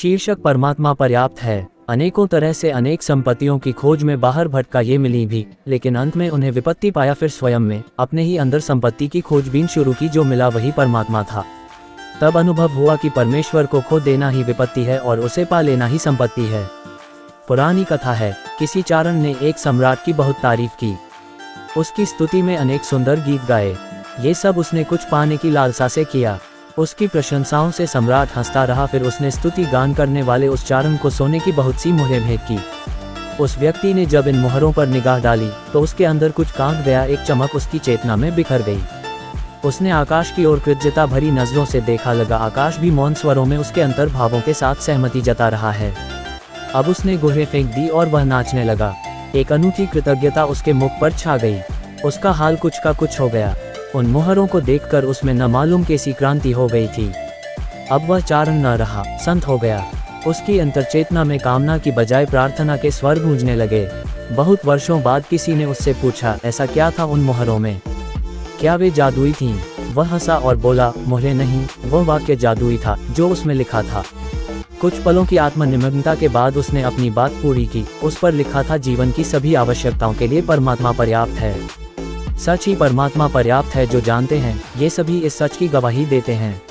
शीर्षक परमात्मा पर्याप्त है। अनेकों तरह से अनेक संपत्तियों की खोज में बाहर भटका ये मिली भी, लेकिन अंत में उन्हें विपत्ति पाया। फिर स्वयं में अपने ही अंदर संपत्ति की खोजबीन शुरू की। जो मिला वही परमात्मा था। तब अनुभव हुआ कि परमेश्वर को खो देना ही विपत्ति है और उसे पा लेना ही संपत्ति है। पुरानी कथा है, किसी चारण ने एक सम्राट की बहुत तारीफ की। उसकी स्तुति में अनेक सुंदर गीत गाए। ये सब उसने कुछ पाने की लालसा से किया। उसकी प्रशंसाओं से सम्राट हंसता रहा। फिर उसने स्तुति गान करने वाले उस चारण को सोने की बहुत सी मोहरें भेंट की। उस व्यक्ति ने जब इन मोहरों पर निगाह डाली तो उसके अंदर कुछ कांप गया। एक चमक उसकी चेतना में बिखर गई। उसने आकाश की ओर कृतज्ञता भरी नजरों से देखा। लगा आकाश भी मौन स्वरों में उसके अंतर्भावों के साथ सहमति जता रहा है। अब उसने गुर्रें फेंक दी और वह नाचने लगा। एक अनूठी कृतज्ञता उसके मुख पर छा गई। उसका हाल कुछ का कुछ हो गया। उन मोहरों को देखकर उसमें न मालूम कैसी क्रांति हो गई थी। अब वह चारण न रहा, संत हो गया। उसकी अंतर्चेतना में कामना की बजाय प्रार्थना के स्वर गूंजने लगे। बहुत वर्षों बाद किसी ने उससे पूछा, ऐसा क्या था उन मोहरों में? क्या वे जादुई थीं? वह हंसा और बोला, मोहरें नहीं, वह वाक्य जादुई था जो उसमें लिखा था। कुछ पलों की आत्मनिमग्नता के बाद उसने अपनी बात पूरी की। उस पर लिखा था, जीवन की सभी आवश्यकताओं के लिए परमात्मा पर्याप्त है। सच ही परमात्मा पर्याप्त है। जो जानते हैं ये सभी इस सच की गवाही देते हैं।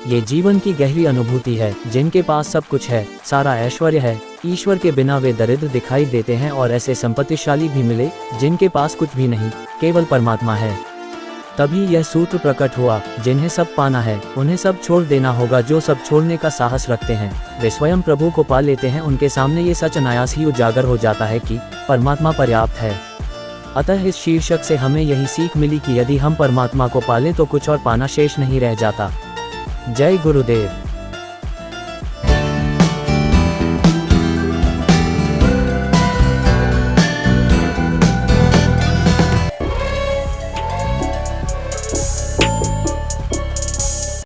ये जीवन की गहरी अनुभूति है। जिनके पास सब कुछ है, सारा ऐश्वर्य है, ईश्वर के बिना वे दरिद्र दिखाई देते हैं। और ऐसे संपत्तिशाली भी मिले जिनके पास कुछ भी नहीं, केवल परमात्मा है। तभी यह सूत्र प्रकट हुआ, जिन्हें सब पाना है उन्हें सब छोड़ देना होगा। जो सब छोड़ने का साहस रखते हैं वे स्वयं प्रभु को पा लेते हैं। उनके सामने ये सच अनायास ही उजागर हो जाता है कि परमात्मा पर्याप्त है। अतः इस शीर्षक से हमें यही सीख मिली कि यदि हम परमात्मा को पालें तो कुछ और पाना शेष नहीं रह जाता। जय गुरुदेव।